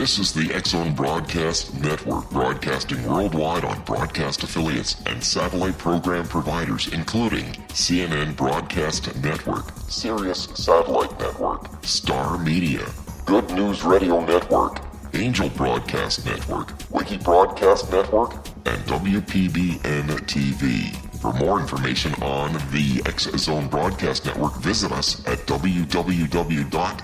This is the X-Zone Broadcast Network, broadcasting worldwide on broadcast affiliates and satellite program providers, including CNN Broadcast Network, Sirius Satellite Network, Star Media, Good News Radio Network, Angel Broadcast Network, Wiki Broadcast Network, and WPBN TV. For more information on the X-Zone Broadcast Network, visit us at www.xzbn.net.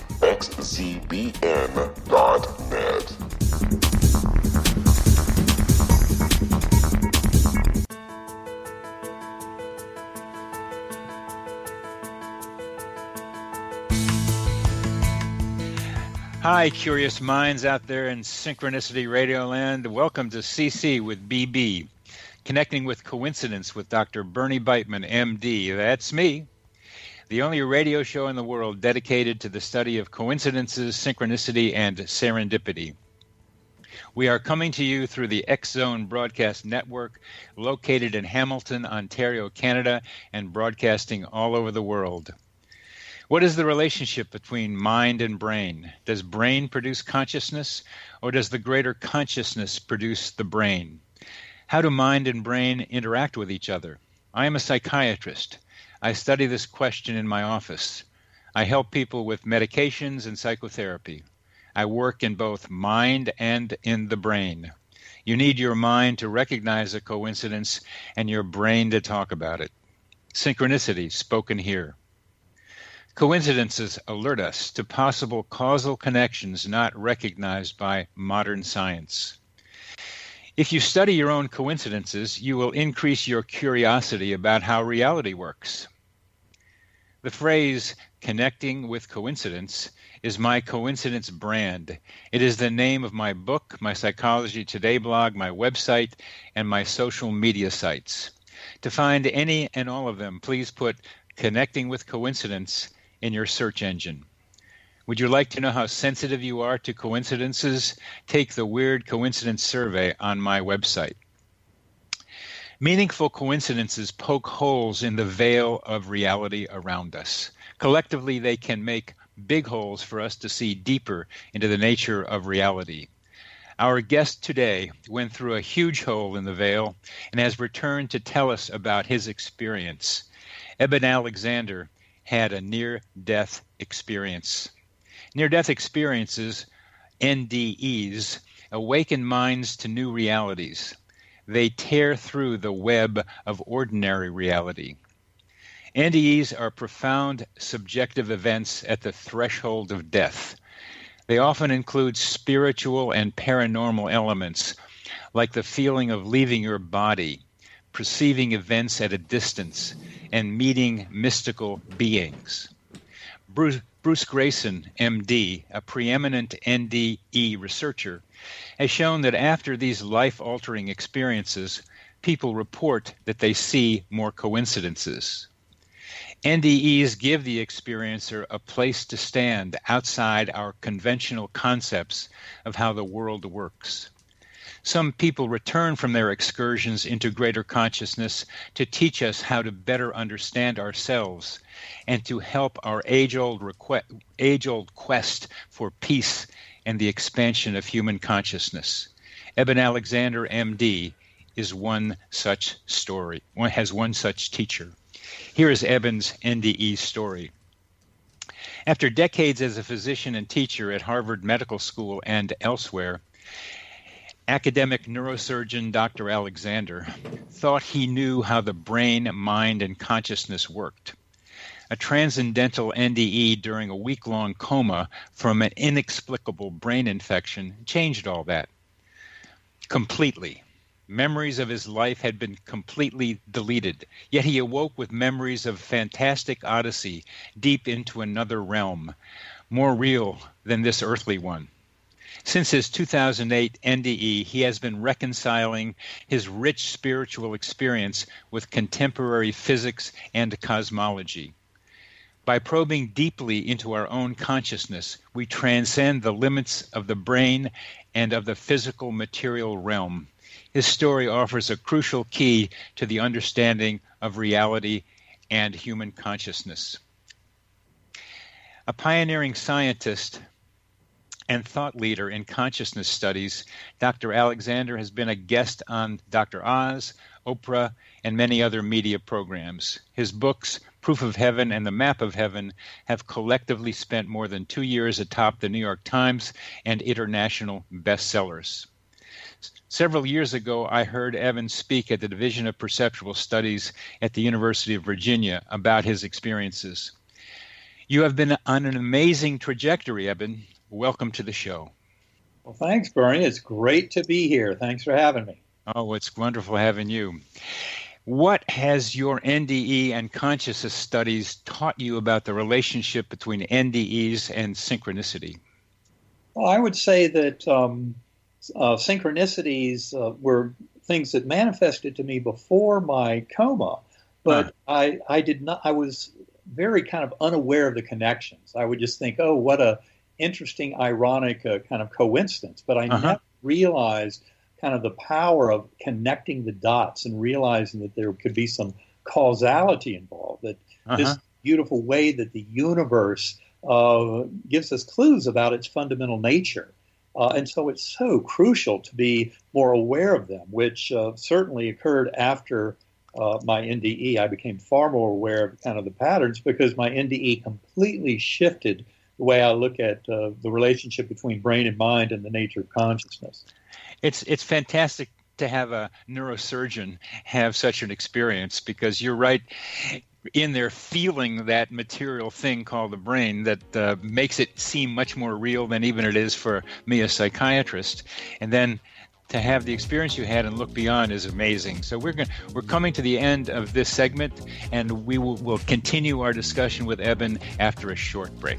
Hi, curious minds out there in Synchronicity Radio Land. Welcome to CC with BB. Connecting with Coincidence with Dr. Bernie Beitman, MD. That's me. The only radio show in the world dedicated to the study of coincidences, synchronicity, and serendipity. We are coming to you through the X-Zone Broadcast Network, located in Hamilton, Ontario, Canada, and broadcasting all over the world. What is the relationship between mind and brain? Does brain produce consciousness, or does the greater consciousness produce the brain? How do mind and brain interact with each other? I am a psychiatrist. I study this question in my office. I help people with medications and psychotherapy. I work in both mind and in the brain. You need your mind to recognize a coincidence and your brain to talk about it. Synchronicity, spoken here. Coincidences alert us to possible causal connections not recognized by modern science. If you study your own coincidences, you will increase your curiosity about how reality works. The phrase, connecting with coincidence, is my coincidence brand. It is the name of my book, my Psychology Today blog, my website, and my social media sites. To find any and all of them, please put Connecting with Coincidence in your search engine. Would you like to know how sensitive you are to coincidences? Take the Weird Coincidence Survey on my website. Meaningful coincidences poke holes in the veil of reality around us. Collectively, they can make big holes for us to see deeper into the nature of reality. Our guest today went through a huge hole in the veil and has returned to tell us about his experience. Eben Alexander had a near-death experience. Near-death experiences, NDEs, awaken minds to new realities. They tear through the web of ordinary reality. NDEs are profound subjective events at the threshold of death. They often include spiritual and paranormal elements, like the feeling of leaving your body, perceiving events at a distance, and meeting mystical beings. Bruce Grayson, MD, a preeminent NDE researcher, has shown that after these life-altering experiences, people report that they see more coincidences. NDEs give the experiencer a place to stand outside our conventional concepts of how the world works. Some people return from their excursions into greater consciousness to teach us how to better understand ourselves and to help our age-old quest for peace and the expansion of human consciousness. Eben Alexander, MD, is one such story. Has one such teacher. Here is Eben's NDE story. After decades as a physician and teacher at Harvard Medical School and elsewhere, academic neurosurgeon Dr. Alexander thought he knew how the brain, mind, and consciousness worked. A transcendental NDE during a week-long coma from an inexplicable brain infection changed all that. Completely. Memories of his life had been completely deleted, yet he awoke with memories of fantastic odyssey deep into another realm, more real than this earthly one. Since his 2008 NDE, he has been reconciling his rich spiritual experience with contemporary physics and cosmology. By probing deeply into our own consciousness, we transcend the limits of the brain and of the physical material realm. His story offers a crucial key to the understanding of reality and human consciousness. A pioneering scientist and thought leader in consciousness studies. Dr. Alexander has been a guest on Dr. Oz, Oprah, and many other media programs. His books, Proof of Heaven and The Map of Heaven, have collectively spent more than 2 years atop the New York Times and international bestsellers. Several years ago, I heard Eben speak at the Division of Perceptual Studies at the University of Virginia about his experiences. You have been on an amazing trajectory, Eben. Welcome to the show. Well, thanks, Bernie. It's great to be here. Thanks for having me. Oh, it's wonderful having you. What has your NDE and consciousness studies taught you about the relationship between NDEs and synchronicity? Well, I would say that synchronicities were things that manifested to me before my coma, but I was very kind of unaware of the connections. I would just think, oh, what a interesting, ironic kind of coincidence. But I never realized kind of the power of connecting the dots and realizing that there could be some causality involved, that this beautiful way that the universe gives us clues about its fundamental nature. And so it's so crucial to be more aware of them, which certainly occurred after my NDE. I became far more aware of kind of the patterns because my NDE completely shifted the way I look at the relationship between brain and mind and the nature of consciousness. It's fantastic to have a neurosurgeon have such an experience, because you're right in there feeling that material thing called the brain that makes it seem much more real than even it is for me, a psychiatrist. And then to have the experience you had and look beyond is amazing. So we're coming to the end of this segment, and we'll continue our discussion with Eben after a short break.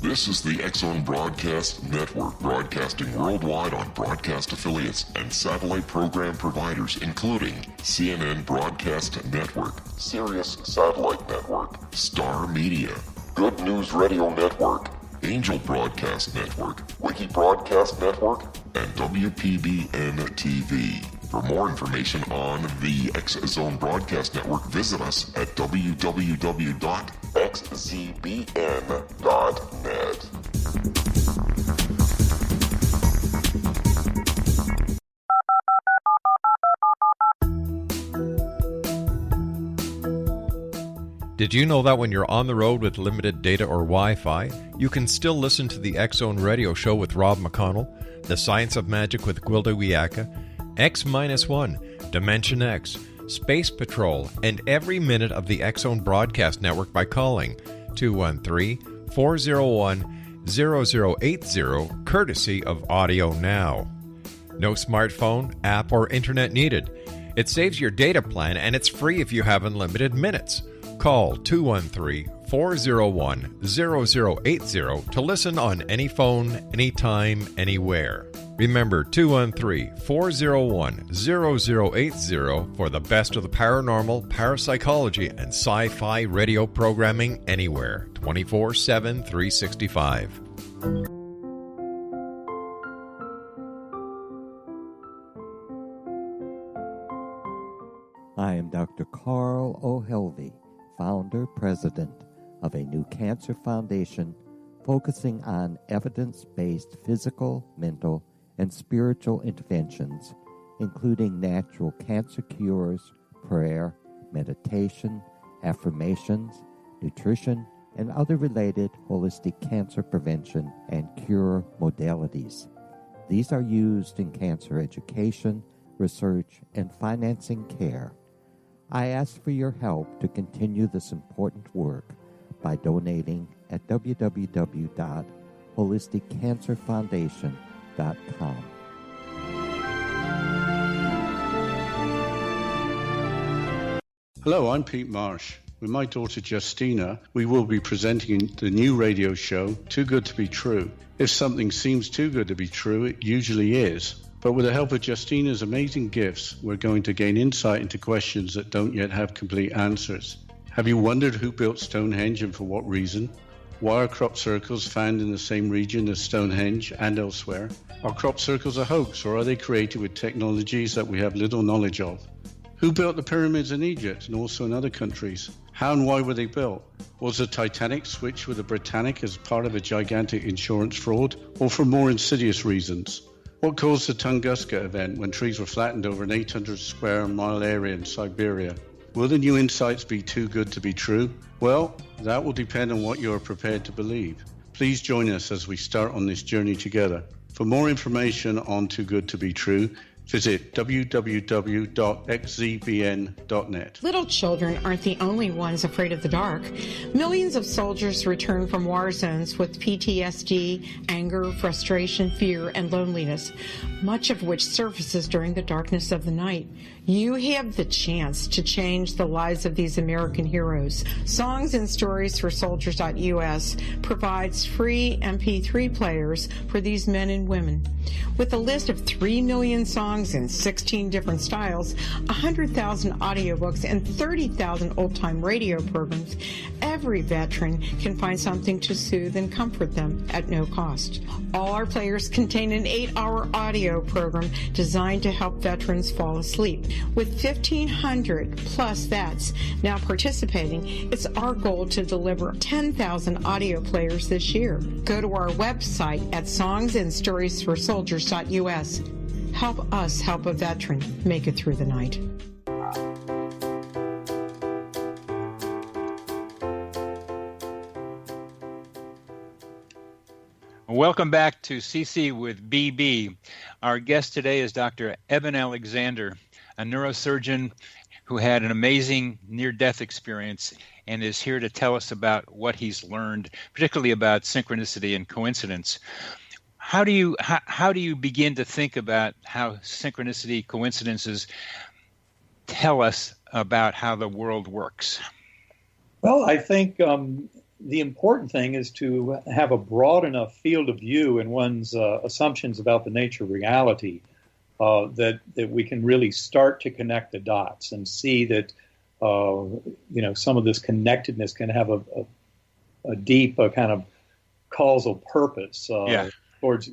This is the X-Zone Broadcast Network, broadcasting worldwide on broadcast affiliates and satellite program providers, including CNN Broadcast Network, Sirius Satellite Network, Star Media, Good News Radio Network, Angel Broadcast Network, Wiki Broadcast Network, and WPBN TV. For more information on the X-Zone Broadcast Network, visit us at www.xzbn.net. Did you know that when you're on the road with limited data or Wi-Fi, you can still listen to the X-Zone Radio Show with Rob McConnell, The Science of Magic with Gwilda Wiyaka, X-1, Dimension X, Space Patrol, and every minute of the X-Zone Broadcast Network by calling 213-401-0080, courtesy of Audio Now. No smartphone, app, or internet needed. It saves your data plan, and it's free if you have unlimited minutes. Call 213-401-0080 to listen on any phone, anytime, anywhere. Remember, 213-401-0080 for the best of the paranormal, parapsychology, and sci-fi radio programming anywhere, 24/7, 365. I am Dr. Carl O'Helvey, founder, president of a new cancer foundation focusing on evidence-based physical, mental, and spiritual interventions, including natural cancer cures, prayer, meditation, affirmations, nutrition, and other related holistic cancer prevention and cure modalities. These are used in cancer education, research, and financing care. I ask for your help to continue this important work by donating at www.holisticcancerfoundation.com. Hello, I'm Pete Marsh. With my daughter Justina, we will be presenting the new radio show, Too Good to Be True. If something seems too good to be true, it usually is. But with the help of Justina's amazing gifts, we're going to gain insight into questions that don't yet have complete answers. Have you wondered who built Stonehenge and for what reason? Why are crop circles found in the same region as Stonehenge and elsewhere? Are crop circles a hoax, or are they created with technologies that we have little knowledge of? Who built the pyramids in Egypt and also in other countries? How and why were they built? Was the Titanic switched with the Britannic as part of a gigantic insurance fraud, or for more insidious reasons? What caused the Tunguska event when trees were flattened over an 800 square mile area in Siberia? Will the new insights be too good to be true? Well, that will depend on what you are prepared to believe. Please join us as we start on this journey together. For more information on Too Good to Be True, visit www.xzbn.net. Little children aren't the only ones afraid of the dark. Millions of soldiers return from war zones with PTSD, anger, frustration, fear, and loneliness, much of which surfaces during the darkness of the night. You have the chance to change the lives of these American heroes. Songs and Stories for Soldiers.us provides free MP3 players for these men and women. With a list of 3 million songs in 16 different styles, 100,000 audiobooks, and 30,000 old-time radio programs, every veteran can find something to soothe and comfort them at no cost. All our players contain an 8-hour audio program designed to help veterans fall asleep. With 1,500 plus vets now participating, it's our goal to deliver 10,000 audio players this year. Go to our website at songsandstoriesforsoldiers.us. Help us help a veteran make it through the night. Welcome back to CC with BB. Our guest today is Dr. Eben Alexander, a neurosurgeon who had an amazing near-death experience and is here to tell us about what he's learned, particularly about synchronicity and coincidence. How do you begin to think about how synchronicity, coincidences tell us about how the world works? Well, I think the important thing is to have a broad enough field of view in one's assumptions about the nature of reality that we can really start to connect the dots and see that some of this connectedness can have a deep kind of causal purpose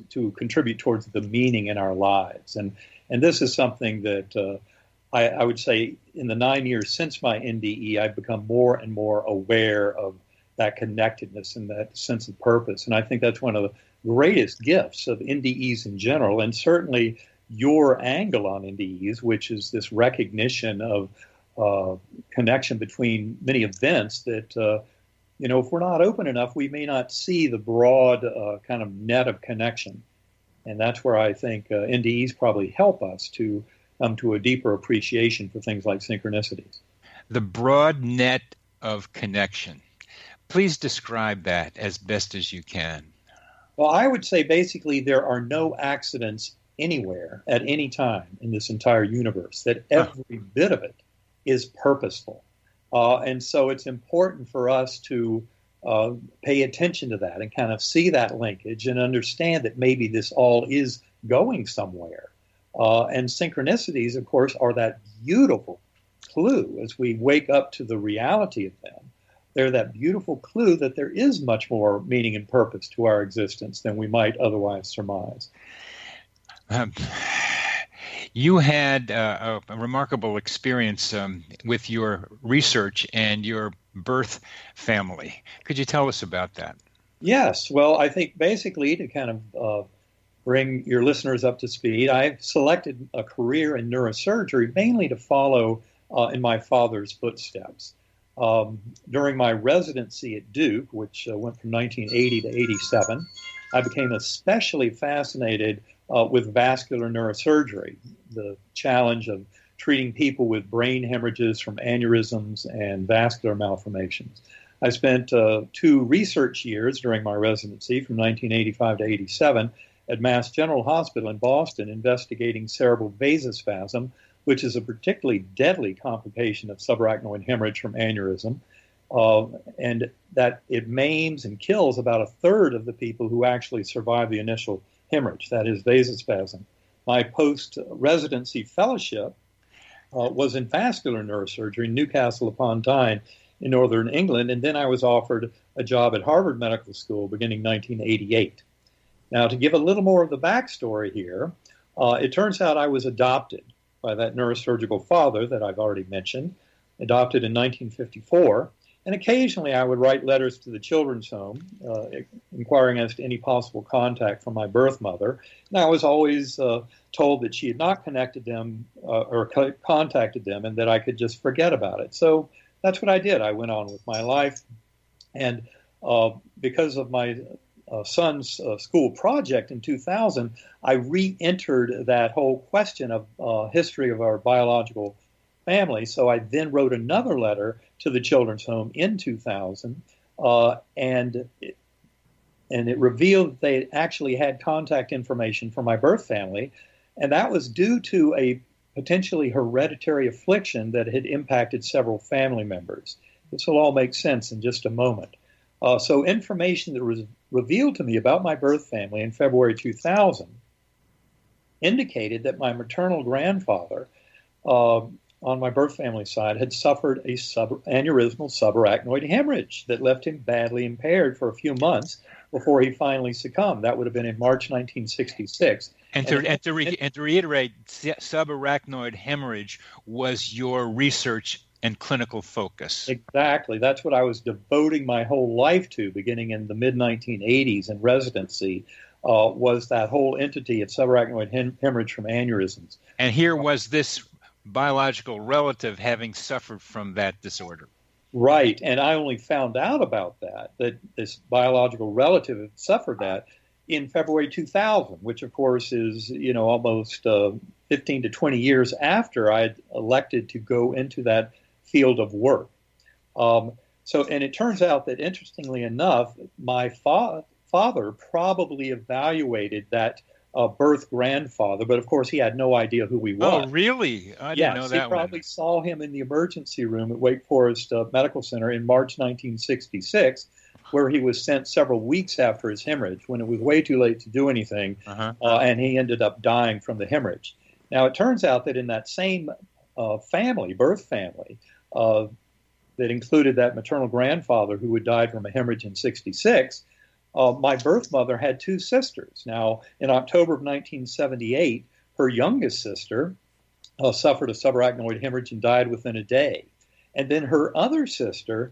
to contribute towards the meaning in our lives. And this is something that I would say in the 9 years since my NDE, I've become more and more aware of that connectedness and that sense of purpose. And I think that's one of the greatest gifts of NDEs in general, and certainly your angle on NDEs, which is this recognition of connection between many events that, if we're not open enough, we may not see the broad kind of net of connection. And that's where I think NDEs probably help us to come to a deeper appreciation for things like synchronicities. The broad net of connection. Please describe that as best as you can. Well, I would say basically there are no accidents anywhere at any time in this entire universe, that every bit of it is purposeful. And so it's important for us to pay attention to that and kind of see that linkage and understand that maybe this all is going somewhere. And synchronicities, of course, are that beautiful clue as we wake up to the reality of them. They're that beautiful clue that there is much more meaning and purpose to our existence than we might otherwise surmise. You had a remarkable experience with your research and your birth family. Could you tell us about that? Yes. Well, I think basically to kind of bring your listeners up to speed, I've selected a career in neurosurgery mainly to follow in my father's footsteps. During my residency at Duke, which went from 1980 to 87, I became especially fascinated with vascular neurosurgery, the challenge of treating people with brain hemorrhages from aneurysms and vascular malformations. I spent 2 research years during my residency from 1985 to 87 at Mass General Hospital in Boston investigating cerebral vasospasm, which is a particularly deadly complication of subarachnoid hemorrhage from aneurysm, and that it maims and kills about a third of the people who actually survive the initial hemorrhage, that is vasospasm. My post-residency fellowship was in vascular neurosurgery in Newcastle upon Tyne, in northern England, and then I was offered a job at Harvard Medical School beginning 1988. Now, to give a little more of the backstory here, it turns out I was adopted by that neurosurgical father that I've already mentioned, adopted in 1954. And occasionally I would write letters to the children's home, inquiring as to any possible contact from my birth mother. And I was always told that she had not connected them or contacted them, and that I could just forget about it. So that's what I did. I went on with my life. And because of my son's school project in 2000, I re-entered that whole question of history of our biological family. So I then wrote another letter to the children's home in 2000, and it revealed that they actually had contact information from my birth family, and that was due to a potentially hereditary affliction that had impacted several family members. This will all make sense in just a moment. So information that was revealed to me about my birth family in February 2000 indicated that my maternal grandfather on my birth family side had suffered a aneurysmal subarachnoid hemorrhage that left him badly impaired for a few months before he finally succumbed. That would have been in March 1966. And to reiterate, subarachnoid hemorrhage was your research and clinical focus. Exactly. That's what I was devoting my whole life to, beginning in the mid-1980s in residency, was that whole entity of subarachnoid hemorrhage from aneurysms. And here was this biological relative having suffered from that disorder. Right. And I only found out about that this biological relative had suffered that in February 2000, which of course is, almost 15 to 20 years after I had elected to go into that field of work. And it turns out that, interestingly enough, my father probably evaluated that birth grandfather, but of course he had no idea who he was. Oh, really? I didn't know that. He probably saw him in the emergency room at Wake Forest Medical Center in March 1966, where he was sent several weeks after his hemorrhage, when it was way too late to do anything, and he ended up dying from the hemorrhage. Now, it turns out that in that same birth family, that included that maternal grandfather who had died from a hemorrhage in 66, my birth mother had two sisters. Now, in October of 1978, her youngest sister suffered a subarachnoid hemorrhage and died within a day. And then her other sister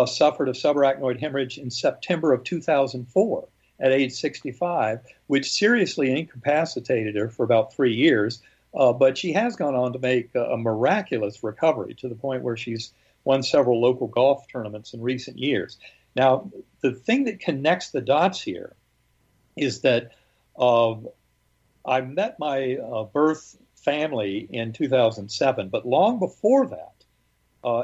suffered a subarachnoid hemorrhage in September of 2004 at age 65, which seriously incapacitated her for about 3 years. But she has gone on to make a miraculous recovery to the point where she's won several local golf tournaments in recent years. Now, the thing that connects the dots here is that I met my birth family in 2007, but long before that,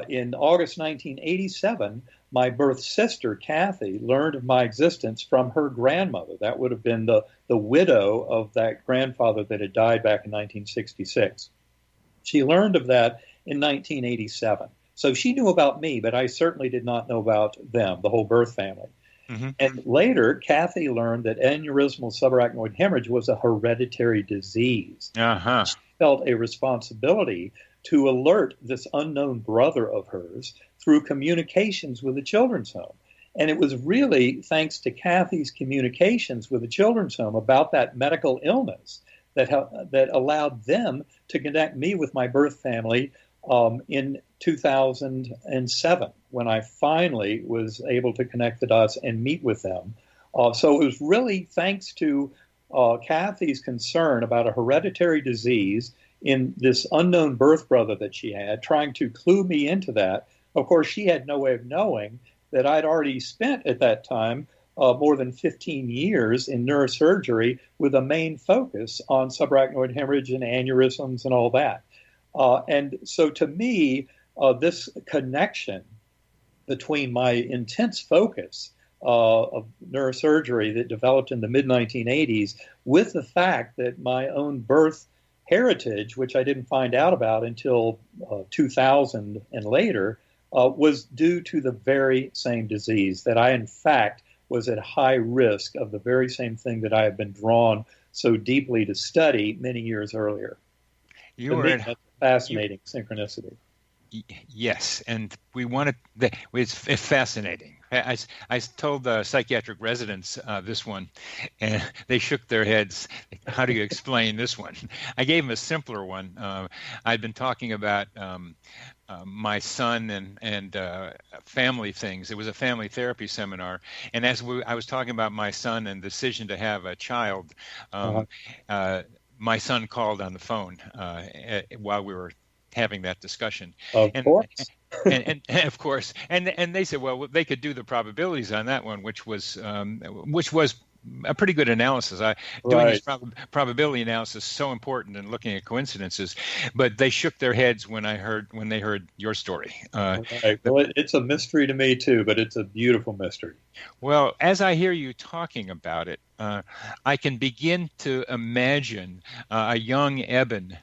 in August 1987, my birth sister, Kathy, learned of my existence from her grandmother. That would have been the widow of that grandfather that had died back in 1966. She learned of that in 1987. So she knew about me, but I certainly did not know about them, the whole birth family. Mm-hmm. And later, Kathy learned that aneurysmal subarachnoid hemorrhage was a hereditary disease. Uh-huh. She felt a responsibility to alert this unknown brother of hers through communications with the children's home. And it was really thanks to Kathy's communications with the children's home about that medical illness that allowed them to connect me with my birth family in 2007, when I finally was able to connect the dots and meet with them. So it was really thanks to Kathy's concern about a hereditary disease in this unknown birth brother that she had, trying to clue me into that. Of course, she had no way of knowing that I'd already spent at that time more than 15 years in neurosurgery with a main focus on subarachnoid hemorrhage and aneurysms and all that. And so to me, this connection between my intense focus of neurosurgery that developed in the mid-1980s with the fact that my own birth heritage, which I didn't find out about until 2000 and later, was due to the very same disease, that I, in fact, was at high risk of the very same thing that I had been drawn so deeply to study many years earlier. That's a fascinating synchronicity. Yes, and we wanted. It's fascinating. I told the psychiatric residents this one, and they shook their heads. How do you explain this one? I gave them a simpler one. I'd been talking about my son and family things. It was a family therapy seminar, and as I was talking about my son and the decision to have a child, my son called on the phone while we were having that discussion. Of course. And of course, and they said, well, they could do the probabilities on that one, which was a pretty good analysis. Doing this probability analysis is so important in looking at coincidences, but they shook their heads when they heard your story. Right. Well, it's a mystery to me too, but it's a beautiful mystery. Well, as I hear you talking about it, I can begin to imagine a young Eben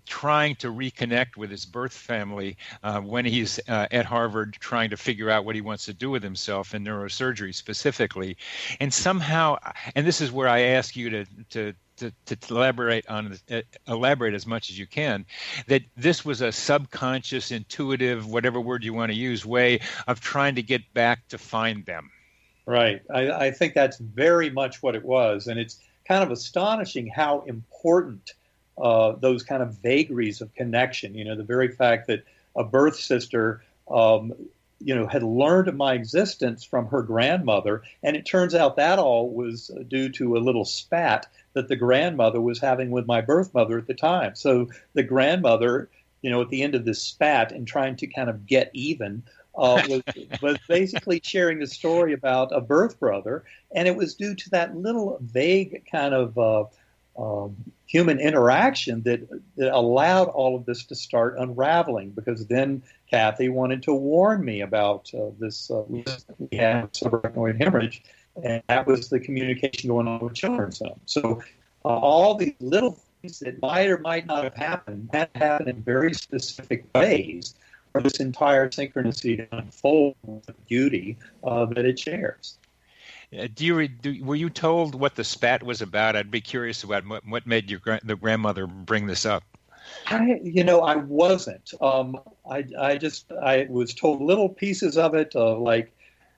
trying to reconnect with his birth family when he's at Harvard, trying to figure out what he wants to do with himself in neurosurgery specifically. And somehow, and this is where I ask you to elaborate as much as you can, that this was a subconscious, intuitive, whatever word you want to use, way of trying to get back to find them. Right. I think that's very much what it was. And it's kind of astonishing how important those kind of vagaries of connection, the very fact that a birth sister, had learned of my existence from her grandmother. And it turns out that all was due to a little spat that the grandmother was having with my birth mother at the time. So the grandmother, at the end of this spat and trying to kind of get even, was basically sharing the story about a birth brother. And it was due to that little vague kind of human interaction that allowed all of this to start unraveling, because then Kathy wanted to warn me about this we had subarachnoid hemorrhage, and that was the communication going on with children's home. So all these little things that might or might not have happened had happened in very specific ways for this entire synchronicity to unfold with the beauty that it shares. Were you told what the spat was about? I'd be curious about what made the grandmother bring this up. I wasn't. I was told little pieces of it, like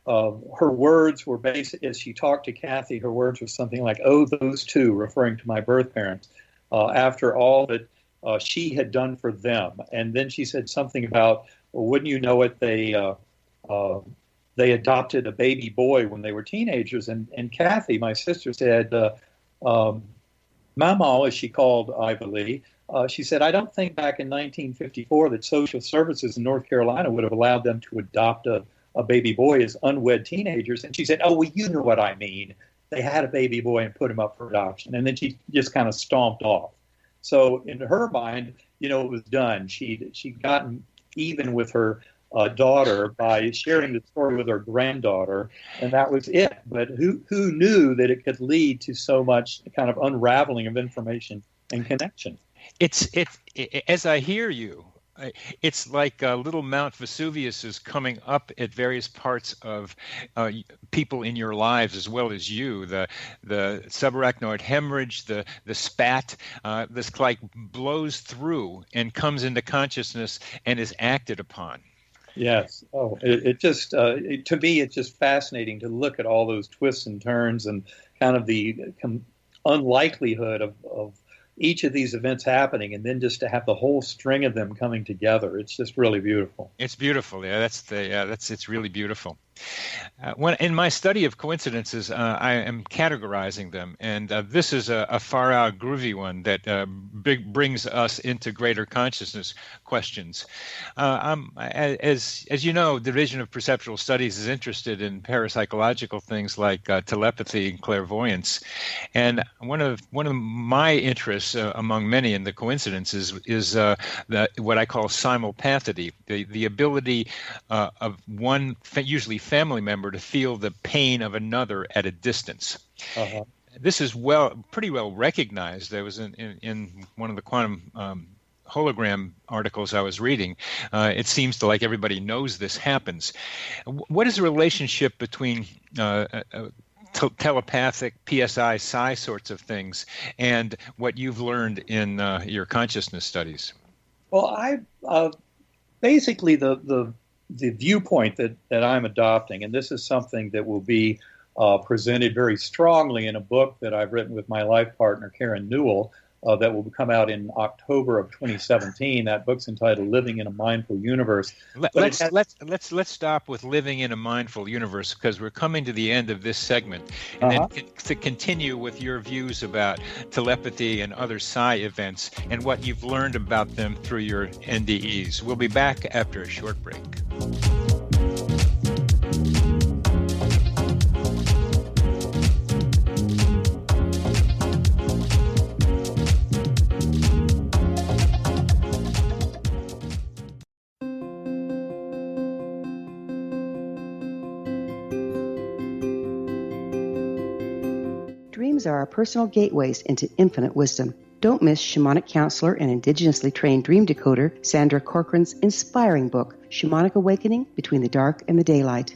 her words were basic. As she talked to Kathy, her words were something like, "Oh, those two," referring to my birth parents, after all that she had done for them. And then she said something about, well, wouldn't you know it, they adopted a baby boy when they were teenagers. And Kathy, my sister, said, Mama, as she called Ivy Lee, she said, I don't think back in 1954 that social services in North Carolina would have allowed them to adopt a baby boy as unwed teenagers. And she said, oh, well, you know what I mean. They had a baby boy and put him up for adoption. And then she just kind of stomped off. So in her mind, it was done. She'd gotten even with her daughter by sharing the story with her granddaughter, and that was it. But who knew that it could lead to so much kind of unraveling of information and connection? It's as I hear you, it's like little Mount Vesuvius is coming up at various parts of people in your lives as well as you. The subarachnoid hemorrhage, the spat, this like blows through and comes into consciousness and is acted upon. Yes. Oh, it just to me, it's just fascinating to look at all those twists and turns and kind of the unlikelihood of each of these events happening, and then just to have the whole string of them coming together. It's just really beautiful. It's beautiful. Yeah, it's really beautiful. When in my study of coincidences, I am categorizing them, and this is a far out groovy one that brings us into greater consciousness questions. As you know, the Division of Perceptual Studies is interested in parapsychological things like telepathy and clairvoyance, and one of my interests among many in the coincidences is what I call simulpathity, the ability of one, usually family member, to feel the pain of another at a distance. Uh-huh. This is pretty well recognized. There was in one of the quantum hologram articles I was reading. It seems like everybody knows this happens. What is the relationship between telepathic, PSI, psi sorts of things and what you've learned in your consciousness studies? Well, basically the viewpoint that I'm adopting, and this is something that will be presented very strongly in a book that I've written with my life partner, Karen Newell, that will come out in October of 2017. That book's entitled "Living in a Mindful Universe." Let's stop with living in a mindful universe, because we're coming to the end of this segment, and then to continue with your views about telepathy and other psi events and what you've learned about them through your NDEs. We'll be back after a short break. Dreams are our personal gateways into infinite wisdom. Don't miss shamanic counselor and indigenously trained dream decoder Sandra Corcoran's inspiring book, Shamanic Awakening Between the Dark and the Daylight.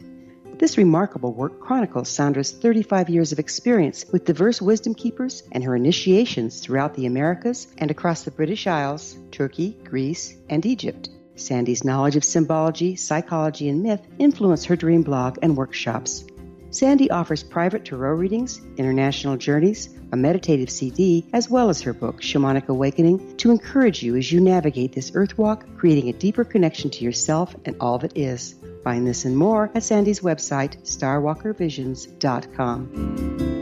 This remarkable work chronicles Sandra's 35 years of experience with diverse wisdom keepers and her initiations throughout the Americas and across the British Isles, Turkey, Greece, and Egypt. Sandy's knowledge of symbology, psychology, and myth influence her dream blog and workshops. Sandy offers private tarot readings, international journeys, a meditative CD, as well as her book, Shamanic Awakening, to encourage you as you navigate this earth walk, creating a deeper connection to yourself and all that is. Find this and more at Sandy's website, starwalkervisions.com.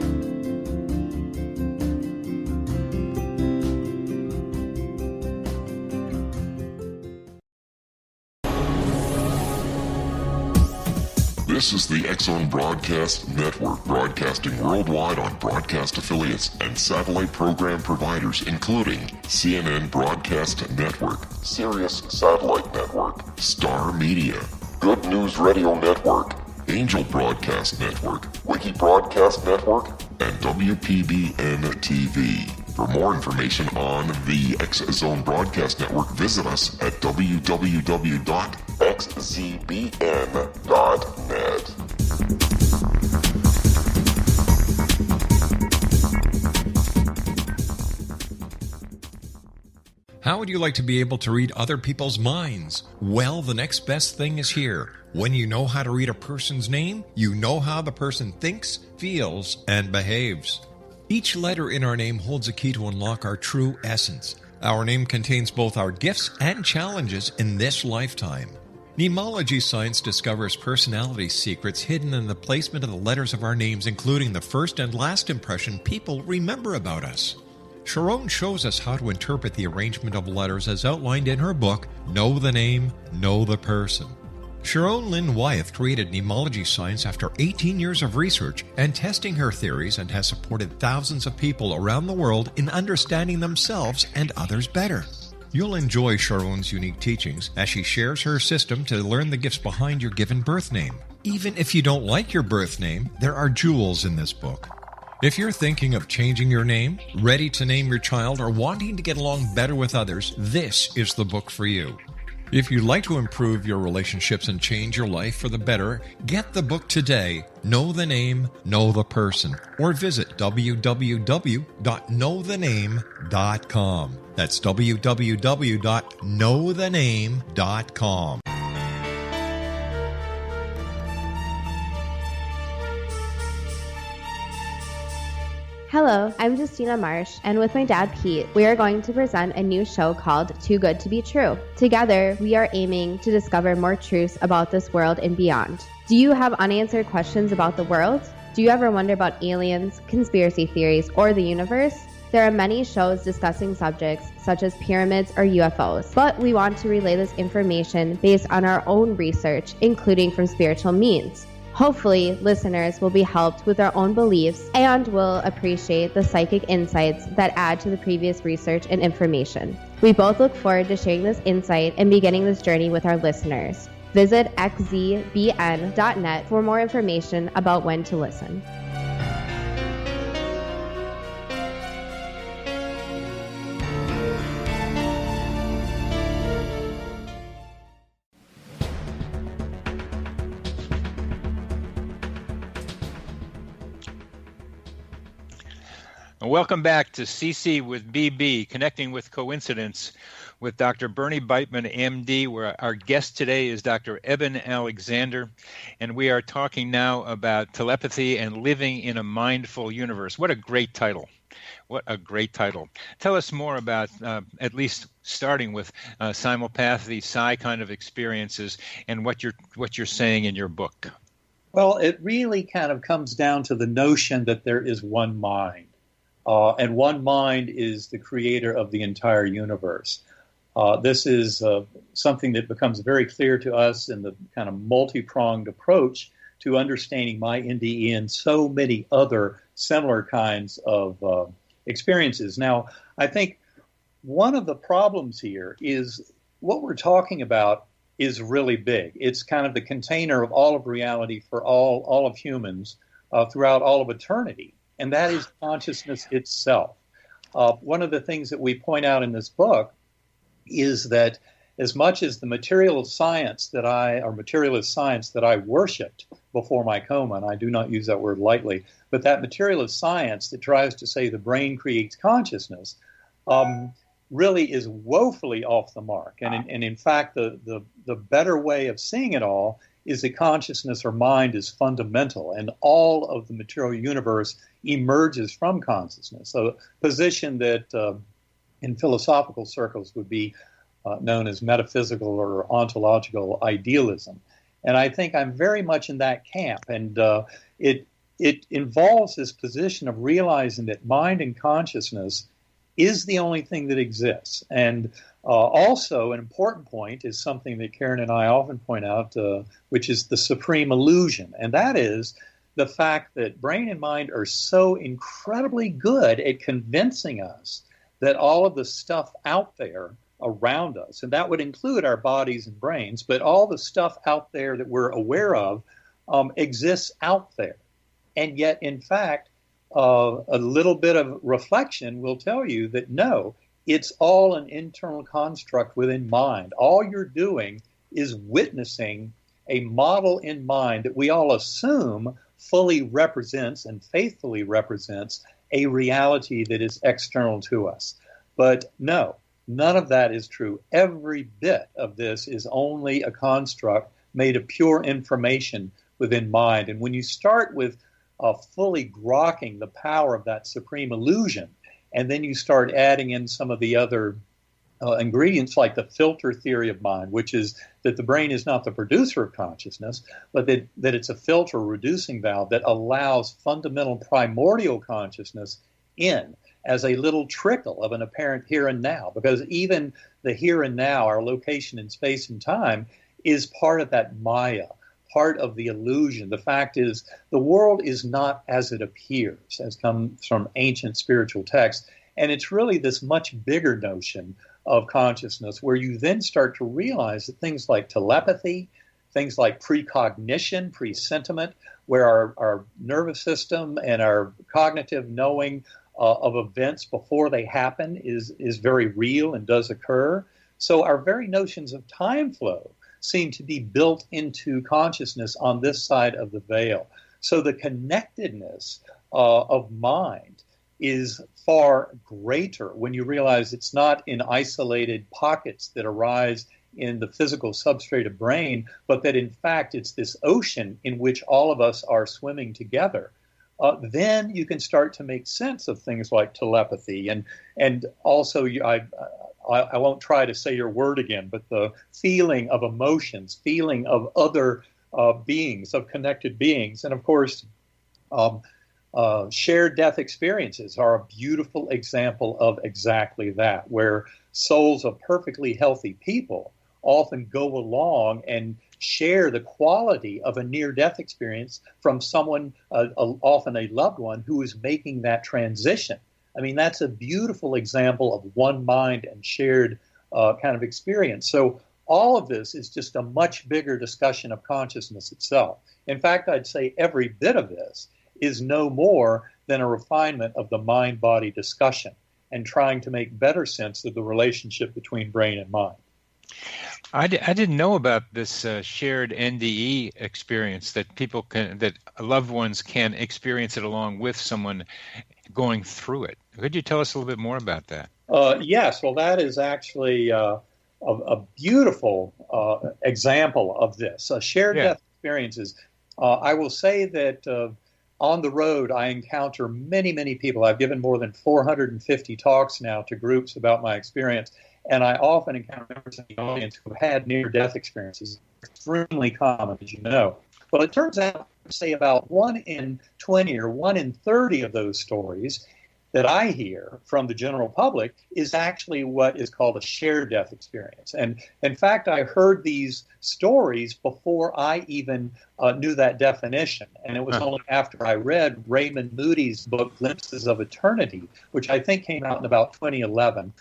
This is the X-Zone Broadcast Network, broadcasting worldwide on broadcast affiliates and satellite program providers, including CNN Broadcast Network, Sirius Satellite Network, Star Media, Good News Radio Network, Angel Broadcast Network, Wiki Broadcast Network, and WPBN TV. For more information on the X-Zone Broadcast Network, visit us at www.xzbn.net. How would you like to be able to read other people's minds? Well, the next best thing is here. When you know how to read a person's name, you know how the person thinks, feels, and behaves. Each letter in our name holds a key to unlock our true essence. Our name contains both our gifts and challenges in this lifetime. Mnemology science discovers personality secrets hidden in the placement of the letters of our names, including the first and last impression people remember about us. Sharon shows us how to interpret the arrangement of letters as outlined in her book, Know the Name, Know the Person. Sharon Lynn Wyeth created mnemology science after 18 years of research and testing her theories, and has supported thousands of people around the world in understanding themselves and others better. You'll enjoy Sharon's unique teachings as she shares her system to learn the gifts behind your given birth name. Even if you don't like your birth name, there are jewels in this book. If you're thinking of changing your name, ready to name your child, or wanting to get along better with others, this is the book for you. If you'd like to improve your relationships and change your life for the better, get the book today, Know the Name, Know the Person, or visit www.knowthename.com. That's www.knowthename.com. Hello, I'm Justina Marsh, and with my dad Pete, we are going to present a new show called Too Good to Be True. Together, we are aiming to discover more truths about this world and beyond. Do you have unanswered questions about the world? Do you ever wonder about aliens, conspiracy theories, or the universe? There are many shows discussing subjects such as pyramids or UFOs, but we want to relay this information based on our own research, including from spiritual means. Hopefully, listeners will be helped with their own beliefs and will appreciate the psychic insights that add to the previous research and information. We both look forward to sharing this insight and beginning this journey with our listeners. Visit xzbn.net for more information about when to listen. Welcome back to CC with BB, Connecting with Coincidence, with Dr. Bernie Beitman, MD, where our guest today is Dr. Eben Alexander, and we are talking now about telepathy and living in a mindful universe. What a great title. What a great title. Tell us more about, at least starting with simulpathy, psi kind of experiences, and what you're saying in your book. Well, it really kind of comes down to the notion that there is one mind. And one mind is the creator of the entire universe. This is something that becomes very clear to us in the kind of multi-pronged approach to understanding my NDE and so many other similar kinds of experiences. Now, I think one of the problems here is what we're talking about is really big. It's kind of the container of all of reality for all of humans throughout all of eternity, and that is consciousness itself. One of the things that we point out in this book is that as much as the materialist science that I worshipped before my coma, and I do not use that word lightly, but that materialist science that tries to say the brain creates consciousness really is woefully off the mark. And in fact, the better way of seeing it all is that consciousness or mind is fundamental, and all of the material universe emerges from consciousness. So a position that in philosophical circles would be known as metaphysical or ontological idealism. And I think I'm very much in that camp. And it involves this position of realizing that mind and consciousness is the only thing that exists. And also an important point is something that Karen and I often point out, which is the supreme illusion. And that is the fact that brain and mind are so incredibly good at convincing us that all of the stuff out there around us, and that would include our bodies and brains, but all the stuff out there that we're aware of exists out there. And yet, in fact, a little bit of reflection will tell you that no, it's all an internal construct within mind. All you're doing is witnessing a model in mind that we all assume fully represents and faithfully represents a reality that is external to us. But no, none of that is true. Every bit of this is only a construct made of pure information within mind. And when you start with fully grokking the power of that supreme illusion, and then you start adding in some of the other ingredients like the filter theory of mind, which is that the brain is not the producer of consciousness, but that it's a filter reducing valve that allows fundamental primordial consciousness in as a little trickle of an apparent here and now. Because even the here and now, our location in space and time, is part of that Maya, part of the illusion. The fact is, the world is not as it appears, as comes from ancient spiritual texts. And it's really this much bigger notion of consciousness where you then start to realize that things like telepathy, things like precognition, presentiment, where our nervous system and our cognitive knowing of events before they happen is very real and does occur. So our very notions of time flow seem to be built into consciousness on this side of the veil. So the connectedness of mind is far greater when you realize it's not in isolated pockets that arise in the physical substrate of brain, but that in fact it's this ocean in which all of us are swimming together. Then you can start to make sense of things like telepathy, and also I won't try to say your word again, but the feeling of emotions, feeling of other beings, of connected beings, and of course, shared death experiences are a beautiful example of exactly that, where souls of perfectly healthy people often go along and share the quality of a near-death experience from someone, often a loved one, who is making that transition. I mean, that's a beautiful example of one mind and shared kind of experience. So all of this is just a much bigger discussion of consciousness itself. In fact, I'd say every bit of this is no more than a refinement of the mind-body discussion and trying to make better sense of the relationship between brain and mind. I didn't know about this shared NDE experience, that people can, that loved ones can experience it along with someone. going through it. Could you tell us a little bit more about that? Yes, well, that is actually a beautiful example of this. Shared death experiences. I will say that on the road, I encounter many, many people. I've given more than 450 talks now to groups about my experience, and I often encounter members in the audience who have had near-death experiences. It's extremely common, as you know. Well, it turns out, say, about 1 in 20 or 1 in 30 of those stories that I hear from the general public is actually what is called a shared death experience. And in fact, I heard these stories before I even knew that definition. And it was only after I read Raymond Moody's book, Glimpses of Eternity, which I think came out in about 2011.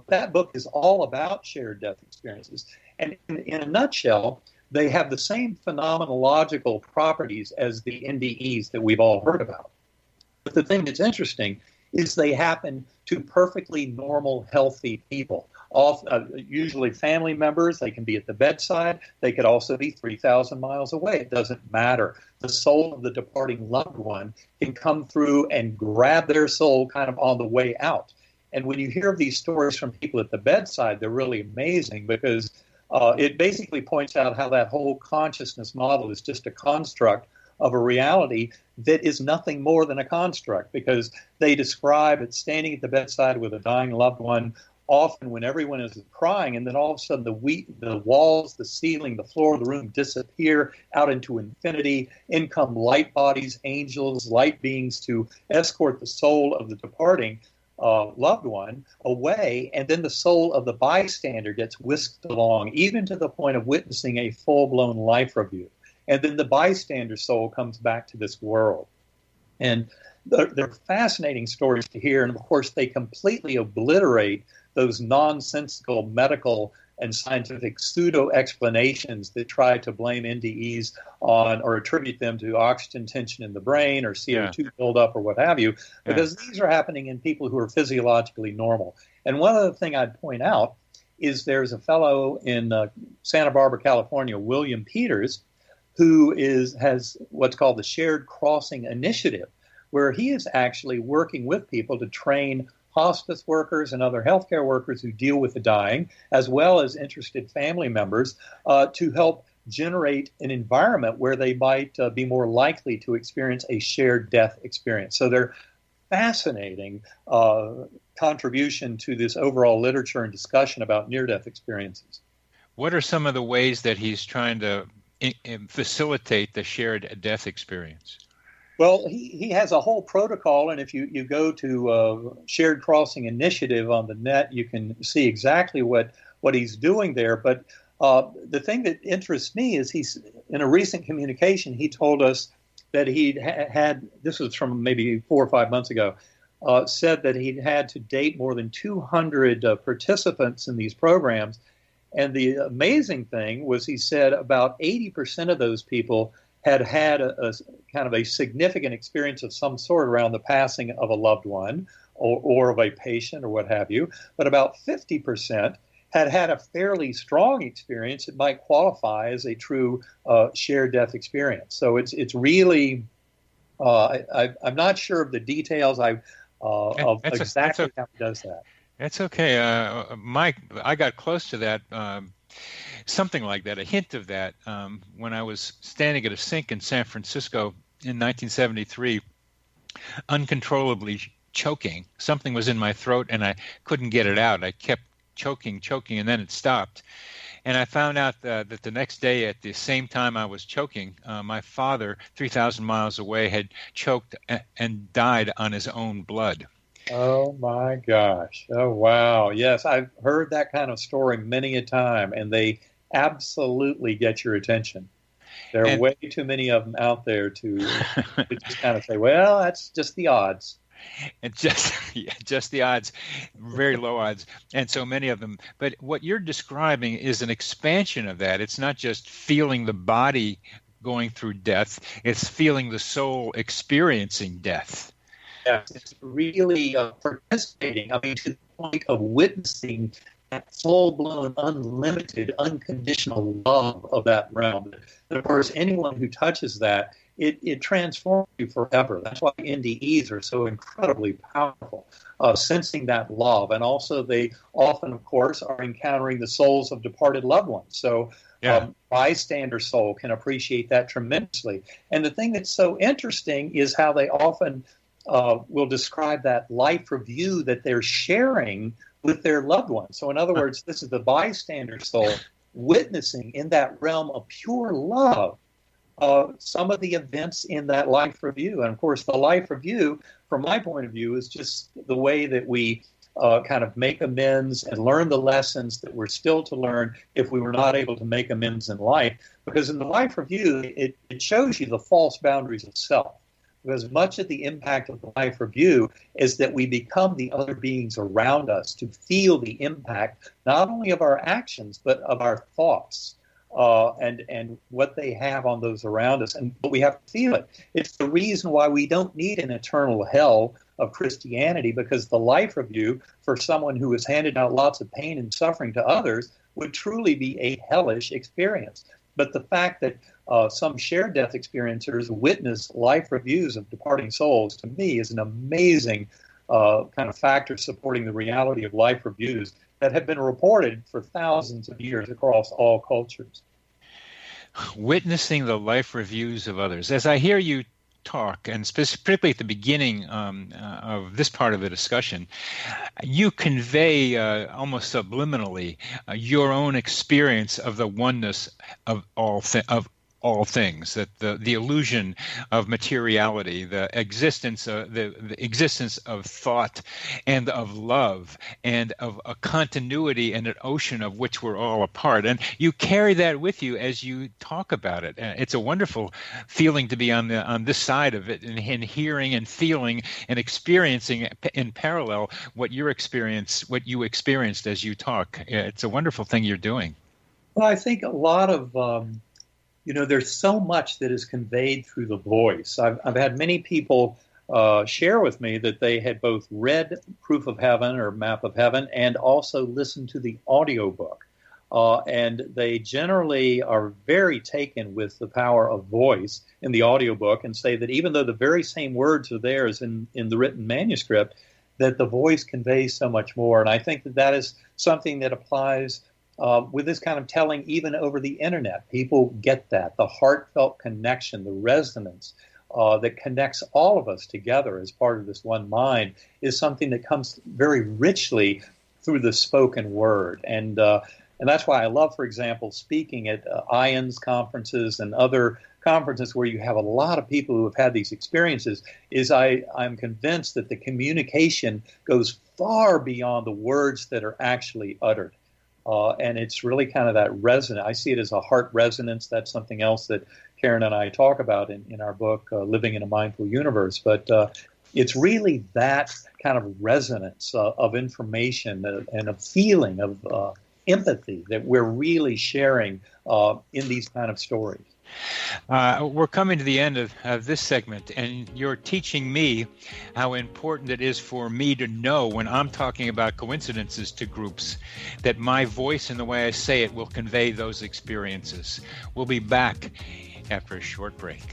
That book is all about shared death experiences. And in a nutshell, they have the same phenomenological properties as the NDEs that we've all heard about. But the thing that's interesting is they happen to perfectly normal, healthy people, usually family members. They can be at the bedside. They could also be 3,000 miles away. It doesn't matter. The soul of the departing loved one can come through and grab their soul kind of on the way out. And when you hear of these stories from people at the bedside, they're really amazing because it basically points out how that whole consciousness model is just a construct of a reality that is nothing more than a construct, because they describe it standing at the bedside with a dying loved one, often when everyone is crying, and then all of a sudden the walls, the ceiling, the floor of the room disappear out into infinity. In come light bodies, angels, light beings to escort the soul of the departing loved one away, and then the soul of the bystander gets whisked along, even to the point of witnessing a full-blown life review. And then the bystander soul comes back to this world. And they're fascinating stories to hear. And, of course, they completely obliterate those nonsensical medical and scientific pseudo-explanations that try to blame NDEs on or attribute them to oxygen tension in the brain or CO2 buildup or what have you, because these are happening in people who are physiologically normal. And one other thing I'd point out is there's a fellow in Santa Barbara, California, William Peters, who has what's called the Shared Crossing Initiative, where he is actually working with people to train hospice workers and other healthcare workers who deal with the dying, as well as interested family members, to help generate an environment where they might be more likely to experience a shared death experience. So they're fascinating contribution to this overall literature and discussion about near-death experiences. What are some of the ways that he's trying to facilitate the shared death experience? Well, he has a whole protocol, and if you go to Shared Crossing Initiative on the net, you can see exactly what he's doing there. But the thing that interests me is he's in a recent communication, he told us that he'd had, this was from maybe 4 or 5 months ago, said that he'd had to date more than 200 participants in these programs. And the amazing thing was he said about 80% of those people had a kind of a significant experience of some sort around the passing of a loved one or of a patient or what have you. But about 50% had a fairly strong experience that might qualify as a true shared death experience. So it's really, I'm not sure of the details of exactly how he does that. That's okay. Mike, I got close to that, something like that, a hint of that, when I was standing at a sink in San Francisco in 1973, uncontrollably choking. Something was in my throat, and I couldn't get it out. I kept choking, and then it stopped. And I found out that the next day at the same time I was choking, my father, 3,000 miles away, had choked and died on his own blood. Oh, my gosh. Oh, wow. Yes, I've heard that kind of story many a time, and they absolutely get your attention. There are way too many of them out there to just kind of say, well, that's just the odds. And just the odds, very low odds, and so many of them. But what you're describing is an expansion of that. It's not just feeling the body going through death. It's feeling the soul experiencing death. Yes, it's really participating, to the point of witnessing that full-blown, unlimited, unconditional love of that realm. And of course, anyone who touches that it transforms you forever. That's why NDEs are so incredibly powerful, sensing that love. And also they often, of course, are encountering the souls of departed loved ones. So bystander soul can appreciate that tremendously. And the thing that's so interesting is how they often will describe that life review that they're sharing with their loved ones. So in other words, this is the bystander soul witnessing in that realm of pure love some of the events in that life review. And of course, the life review, from my point of view, is just the way that we kind of make amends and learn the lessons that we're still to learn if we were not able to make amends in life. Because in the life review, it shows you the false boundaries of self. Because much of the impact of the life review is that we become the other beings around us to feel the impact, not only of our actions, but of our thoughts and what they have on those around us. But we have to feel it. It's the reason why we don't need an eternal hell of Christianity, because the life review for someone who has handed out lots of pain and suffering to others would truly be a hellish experience. But the fact that some shared death experiencers witness life reviews of departing souls, to me, is an amazing kind of factor supporting the reality of life reviews that have been reported for thousands of years across all cultures. Witnessing the life reviews of others. As I hear you talk, and specifically at the beginning of this part of the discussion, you convey almost subliminally your own experience of the oneness of all things, that the illusion of materiality, the existence of thought and of love and of a continuity and an ocean of which we're all a part. And you carry that with you as you talk about it. It's a wonderful feeling to be on this side of it and hearing and feeling and experiencing in parallel what you experienced as you talk. It's a wonderful thing you're doing. Well, I think a lot of there's so much that is conveyed through the voice. I've had many people share with me that they had both read Proof of Heaven or Map of Heaven and also listened to the audiobook. And they generally are very taken with the power of voice in the audiobook and say that even though the very same words are there as in the written manuscript, that the voice conveys so much more. And I think that is something that applies with this kind of telling even over the internet. People get that, the heartfelt connection, the resonance that connects all of us together as part of this one mind is something that comes very richly through the spoken word. And that's why I love, for example, speaking at IONS conferences and other conferences where you have a lot of people who have had these experiences, is I'm convinced that the communication goes far beyond the words that are actually uttered. And it's really kind of that resonance. I see it as a heart resonance. That's something else that Karen and I talk about in our book, Living in a Mindful Universe. But it's really that kind of resonance of information and a feeling of empathy that we're really sharing in these kind of stories. We're coming to the end of this segment, and you're teaching me how important it is for me to know when I'm talking about coincidences to groups that my voice and the way I say it will convey those experiences. We'll be back after a short break.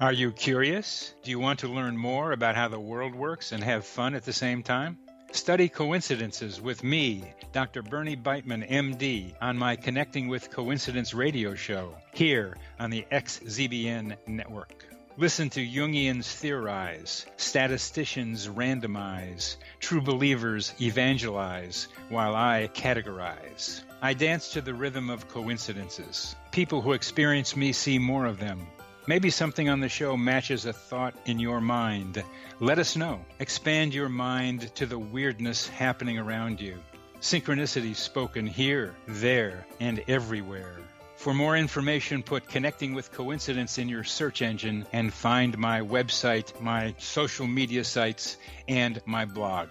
Are you curious? Do you want to learn more about how the world works and have fun at the same time? Study coincidences with me, Dr. Bernie Beitman, MD, on my Connecting with Coincidence radio show here on the XZBN network. Listen to Jungians theorize, statisticians randomize, true believers evangelize, while I categorize. I dance to the rhythm of coincidences. People who experience me see more of them. Maybe something on the show matches a thought in your mind. Let us know. Expand your mind to the weirdness happening around you. Synchronicity spoken here, there, and everywhere. For more information, put Connecting with Coincidence in your search engine and find my website, my social media sites, and my blog.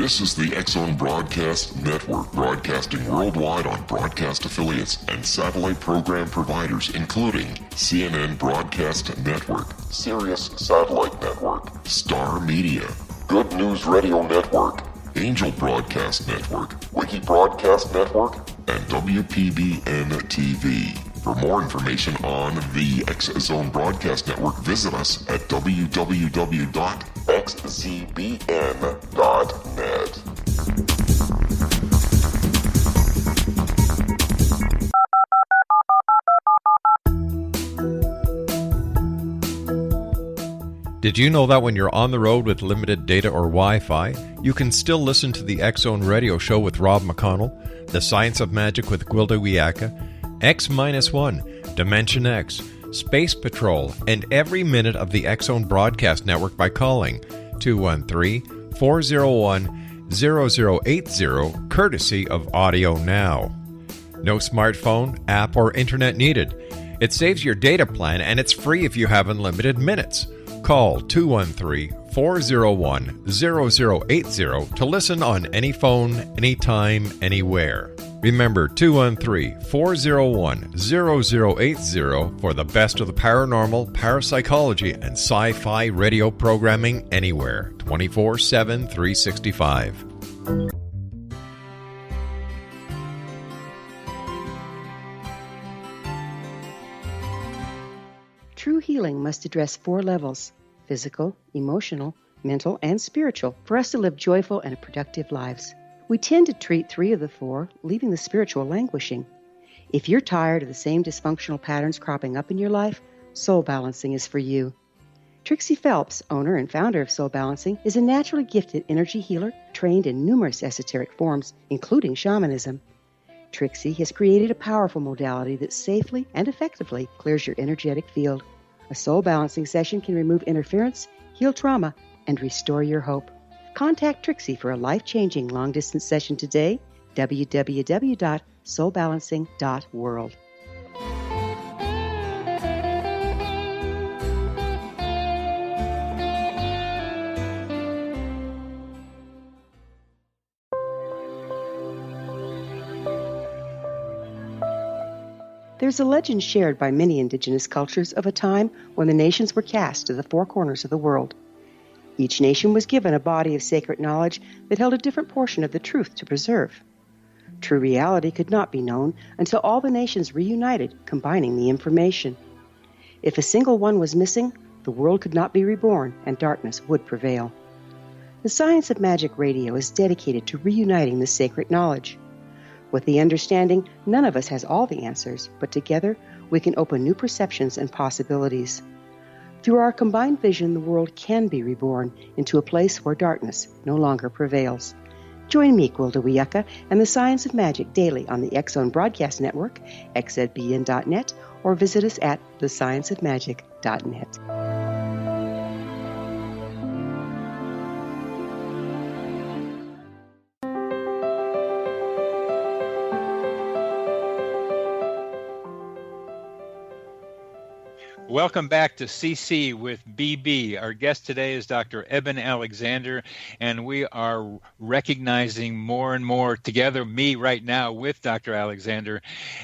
This is the X-Zone Broadcast Network, broadcasting worldwide on broadcast affiliates and satellite program providers, including CNN Broadcast Network, Sirius Satellite Network, Star Media, Good News Radio Network, Angel Broadcast Network, Wiki Broadcast Network, and WPBN TV. For more information on the X-Zone Broadcast Network, visit us at www.xzbn.net. Did you know that when you're on the road with limited data or Wi-Fi, you can still listen to the X-Zone Radio Show with Rob McConnell, The Science of Magic with Gwilda Wiyaka, X-1, Dimension X, Space Patrol, and every minute of the X-Zone Broadcast Network by calling 213-401-0080, courtesy of Audio Now. No smartphone, app, or internet needed. It saves your data plan, and it's free if you have unlimited minutes. Call 213-401-0080 to listen on any phone, anytime, anywhere. Remember 213-401-0080 for the best of the paranormal, parapsychology, and sci-fi radio programming anywhere, 24/7, 365. True healing must address 4 levels: physical, emotional, mental, and spiritual, for us to live joyful and productive lives. We tend to treat 3 of the 4, leaving the spiritual languishing. If you're tired of the same dysfunctional patterns cropping up in your life, Soul Balancing is for you. Trixie Phelps, owner and founder of Soul Balancing, is a naturally gifted energy healer trained in numerous esoteric forms, including shamanism. Trixie has created a powerful modality that safely and effectively clears your energetic field. A Soul Balancing session can remove interference, heal trauma, and restore your hope. Contact Trixie for a life-changing long-distance session today, www.soulbalancing.world. There's a legend shared by many indigenous cultures of a time when the nations were cast to the 4 corners of the world. Each nation was given a body of sacred knowledge that held a different portion of the truth to preserve. True reality could not be known until all the nations reunited, combining the information. If a single one was missing, the world could not be reborn and darkness would prevail. The Science of Magic Radio is dedicated to reuniting the sacred knowledge. With the understanding, none of us has all the answers, but together we can open new perceptions and possibilities. Through our combined vision, the world can be reborn into a place where darkness no longer prevails. Join me, Gwilda Wiyaka, and the Science of Magic daily on the X-Zone Broadcast Network, xzbn.net, or visit us at thescienceofmagic.net. Welcome back to CC with BB. Our guest today is Dr. Eben Alexander, and we are recognizing more and more together, me right now with Dr. Alexander,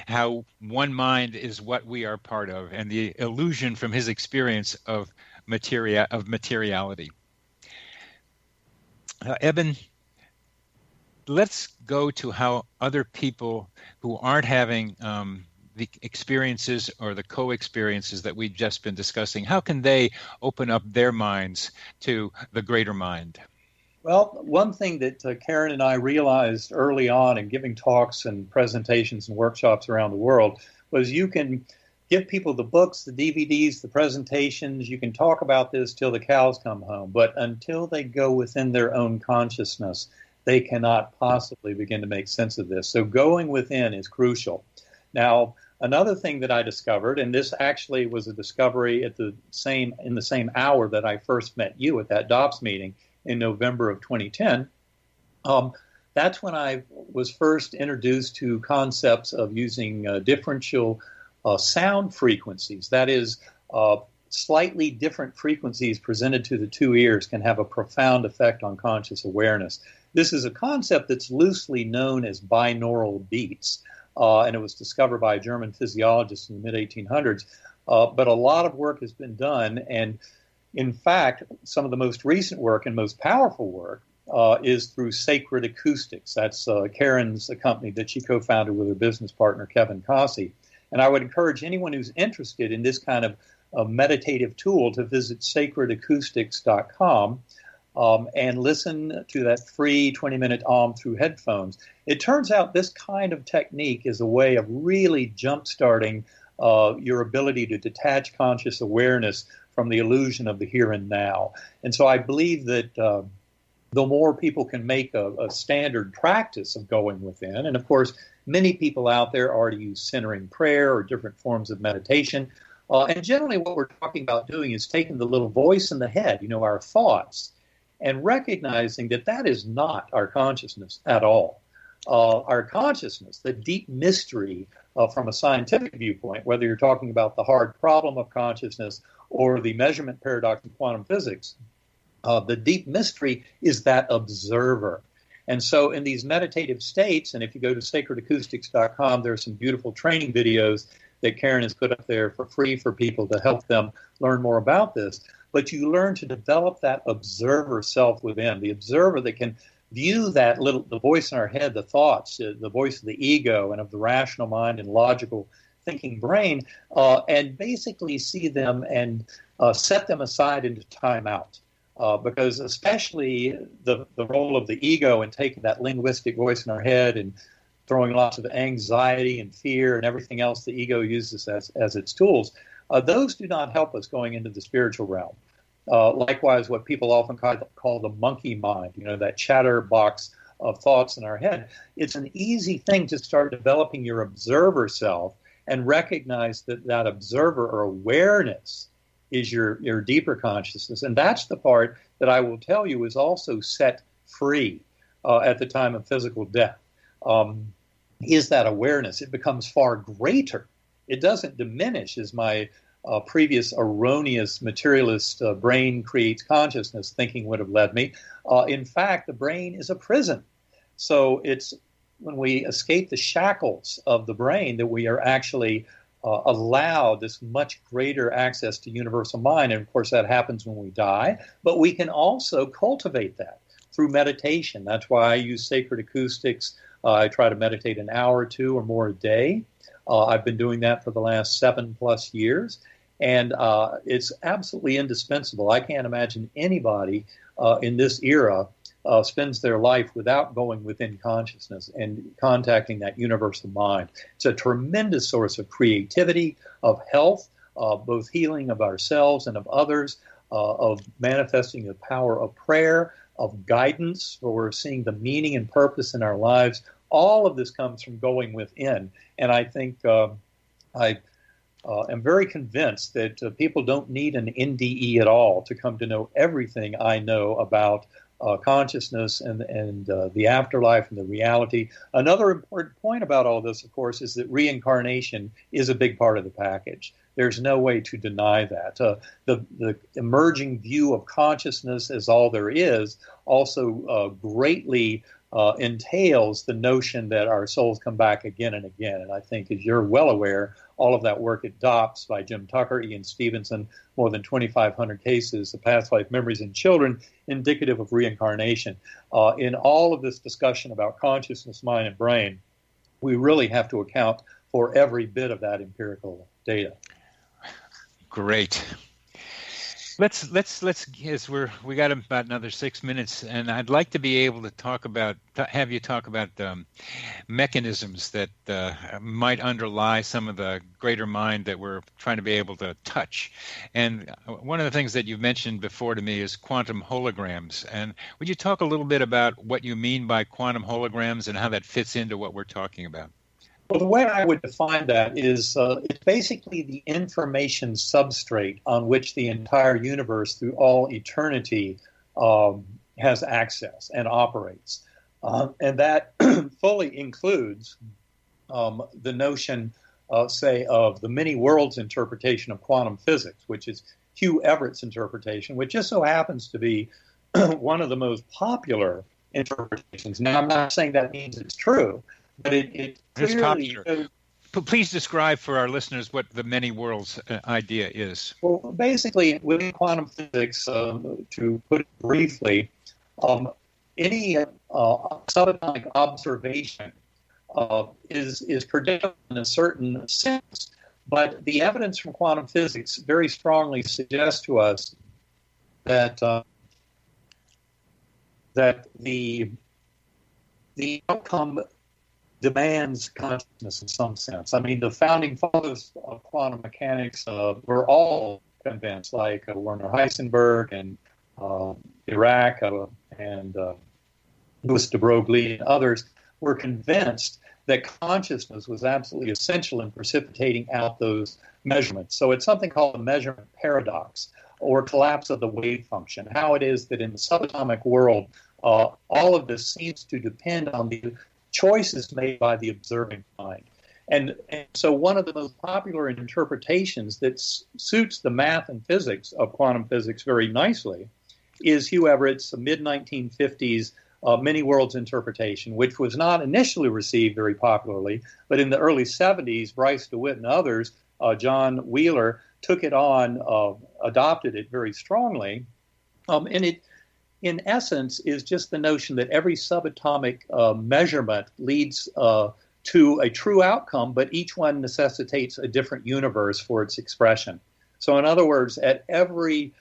how one mind is what we are part of, and the illusion from his experience of materiality. Eben, let's go to how other people who aren't having the experiences or the co-experiences that we've just been discussing, how can they open up their minds to the greater mind? Well, one thing that Karen and I realized early on in giving talks and presentations and workshops around the world was you can give people the books, the DVDs, the presentations, you can talk about this till the cows come home, but until they go within their own consciousness, they cannot possibly begin to make sense of this. So going within is crucial. Now, another thing that I discovered, and this actually was a discovery in the same hour that I first met you at that DOPS meeting in November of 2010, that's when I was first introduced to concepts of using differential sound frequencies. That is, slightly different frequencies presented to the 2 ears can have a profound effect on conscious awareness. This is a concept that's loosely known as binaural beats, and it was discovered by a German physiologist in the mid-1800s. But a lot of work has been done, and in fact, some of the most recent work and most powerful work is through Sacred Acoustics. That's Karen's company that she co-founded with her business partner, Kevin Cossey. And I would encourage anyone who's interested in this kind of meditative tool to visit sacredacoustics.com and listen to that free 20-minute through headphones. It turns out this kind of technique is a way of really jump-starting your ability to detach conscious awareness from the illusion of the here and now. And so I believe that the more people can make a standard practice of going within, and of course, many people out there already use centering prayer or different forms of meditation. And generally what we're talking about doing is taking the little voice in the head, our thoughts, and recognizing that that is not our consciousness at all. Our consciousness, the deep mystery from a scientific viewpoint, whether you're talking about the hard problem of consciousness or the measurement paradox in quantum physics, the deep mystery is that observer. And so in these meditative states, and if you go to sacredacoustics.com, there are some beautiful training videos that Karen has put up there for free for people to help them learn more about this. But you learn to develop that observer self within, the observer that can view that the voice in our head, the thoughts, the voice of the ego and of the rational mind and logical thinking brain, and basically see them and set them aside into timeout. Because especially the role of the ego in taking that linguistic voice in our head and throwing lots of anxiety and fear and everything else the ego uses as its tools, those do not help us going into the spiritual realm. Likewise, what people often call the monkey mind, that chatterbox of thoughts in our head. It's an easy thing to start developing your observer self and recognize that observer or awareness is your deeper consciousness. And that's the part that I will tell you is also set free at the time of physical death. Is that awareness. It becomes far greater. It doesn't diminish as my previous erroneous materialist brain creates consciousness thinking would have led me. In fact, the brain is a prison. So it's when we escape the shackles of the brain that we are actually allowed this much greater access to universal mind. And of course, that happens when we die. But we can also cultivate that through meditation. That's why I use Sacred Acoustics. I try to meditate an hour or two or more a day. I've been doing that for the last 7+ years. And it's absolutely indispensable. I can't imagine anybody in this era spends their life without going within consciousness and contacting that universal mind. It's a tremendous source of creativity, of health, both healing of ourselves and of others, of manifesting the power of prayer, of guidance, where we're seeing the meaning and purpose in our lives. All of this comes from going within. And I think I am very convinced that people don't need an NDE at all to come to know everything I know about consciousness and the afterlife and the reality. Another important point about all this, of course, is that reincarnation is a big part of the package. There's no way to deny that. The emerging view of consciousness as all there is also greatly entails the notion that our souls come back again and again. And I think, as you're well aware, all of that work at DOPS by Jim Tucker, Ian Stevenson, more than 2,500 cases of past life memories in children, indicative of reincarnation. In all of this discussion about consciousness, mind, and brain, we really have to account for every bit of that empirical data. Great. Let's yes, we got about another 6 minutes, and I'd like to be able to have you talk about mechanisms that might underlie some of the greater mind that we're trying to be able to touch. And one of the things that you've mentioned before to me is quantum holograms. And would you talk a little bit about what you mean by quantum holograms and how that fits into what we're talking about? Well, the way I would define that is it's basically the information substrate on which the entire universe through all eternity has access and operates. And that fully includes the notion, say, of the many worlds interpretation of quantum physics, which is Hugh Everett's interpretation, which just so happens to be one of the most popular interpretations. Now, I'm not saying that means it's true, but it clearly... Please describe for our listeners what the many worlds idea is. Well, basically, within quantum physics, to put it briefly, any subatomic observation is predictable in a certain sense, but the evidence from quantum physics very strongly suggests to us that that the outcome demands consciousness in some sense. I mean, the founding fathers of quantum mechanics were all convinced, like Werner Heisenberg and Dirac and Louis de Broglie and others were convinced that consciousness was absolutely essential in precipitating out those measurements. So it's something called the measurement paradox, or collapse of the wave function, how it is that in the subatomic world, all of this seems to depend on the choices made by the observing mind. And so one of the most popular interpretations that suits the math and physics of quantum physics very nicely is Hugh Everett's mid-1950s many worlds interpretation, which was not initially received very popularly, but in the early 70s, Bryce DeWitt and others, John Wheeler, took it on, adopted it very strongly, and it, in essence, is just the notion that every subatomic measurement leads to a true outcome, but each one necessitates a different universe for its expression. So in other words, at every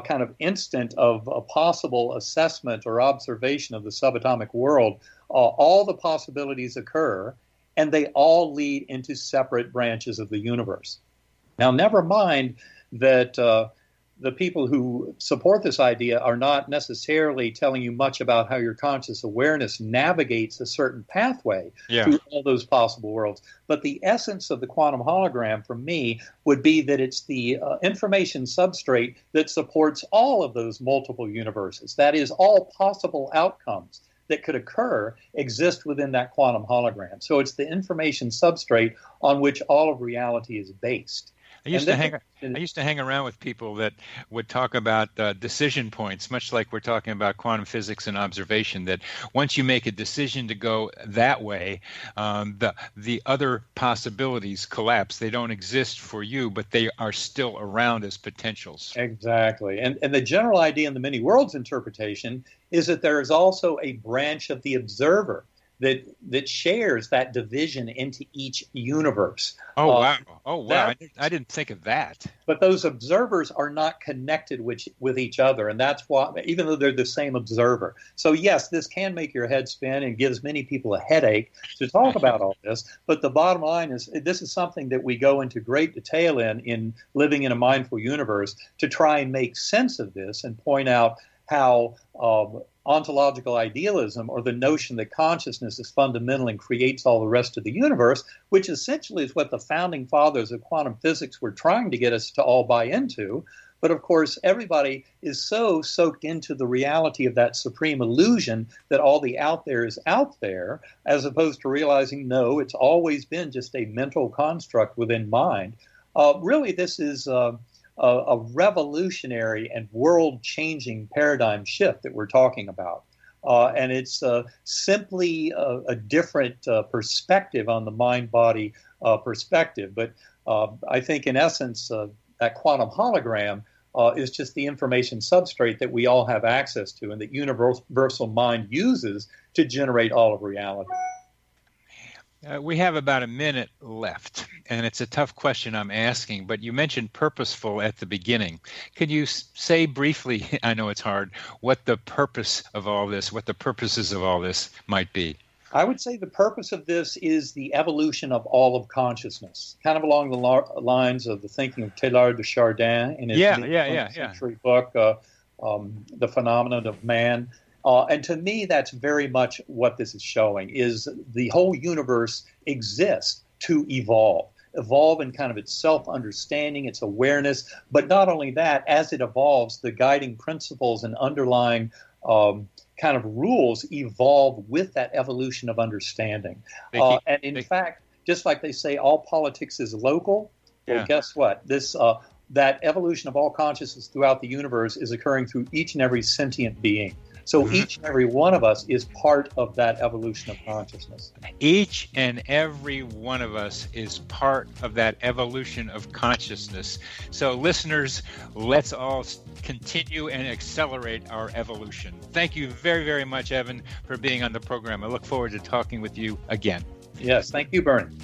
kind of instant of a possible assessment or observation of the subatomic world, all the possibilities occur, and they all lead into separate branches of the universe. Now, never mind that the people who support this idea are not necessarily telling you much about how your conscious awareness navigates a certain pathway through all those possible worlds. But the essence of the quantum hologram, for me, would be that it's the information substrate that supports all of those multiple universes. That is, all possible outcomes that could occur exist within that quantum hologram. So it's the information substrate on which all of reality is based. I used to hang around with people that would talk about decision points, much like we're talking about quantum physics and observation, that once you make a decision to go that way, the other possibilities collapse. They don't exist for you, but they are still around as potentials. Exactly. And the general idea in the many worlds interpretation is that there is also a branch of the observer that shares that division into each universe. Oh, wow. I didn't think of that. But those observers are not connected with each other, and that's why, even though they're the same observer. So, yes, this can make your head spin and gives many people a headache to talk about all this, but the bottom line is this is something that we go into great detail in Living in a Mindful Universe to try and make sense of this and point out how ontological idealism, or the notion that consciousness is fundamental and creates all the rest of the universe, which essentially is what the founding fathers of quantum physics were trying to get us to all buy into. But of course, everybody is so soaked into the reality of that supreme illusion that all the out there is out there, as opposed to realizing, no, it's always been just a mental construct within mind. Really, this is a revolutionary and world-changing paradigm shift that we're talking about. And it's simply a different perspective on the mind-body perspective. But I think, in essence, that quantum hologram is just the information substrate that we all have access to and that universal mind uses to generate all of reality. We have about a minute left, and it's a tough question I'm asking, but you mentioned purposeful at the beginning. Could you say briefly, I know it's hard, what the purpose of all this, what the purposes of all this might be? I would say the purpose of this is the evolution of all of consciousness, kind of along the lines of the thinking of Teilhard de Chardin in his 20th century book, The Phenomenon of Man. And to me, that's very much what this is showing, is the whole universe exists to evolve in kind of its self-understanding, its awareness. But not only that, as it evolves, the guiding principles and underlying kind of rules evolve with that evolution of understanding. And in fact, just like they say all politics is local, well, guess what? This that evolution of all consciousness throughout the universe is occurring through each and every sentient being. So each and every one of us is part of that evolution of consciousness. Each and every one of us is part of that evolution of consciousness. So listeners, let's all continue and accelerate our evolution. Thank you very, very much, Eben, for being on the program. I look forward to talking with you again. Yes, thank you, Bernie.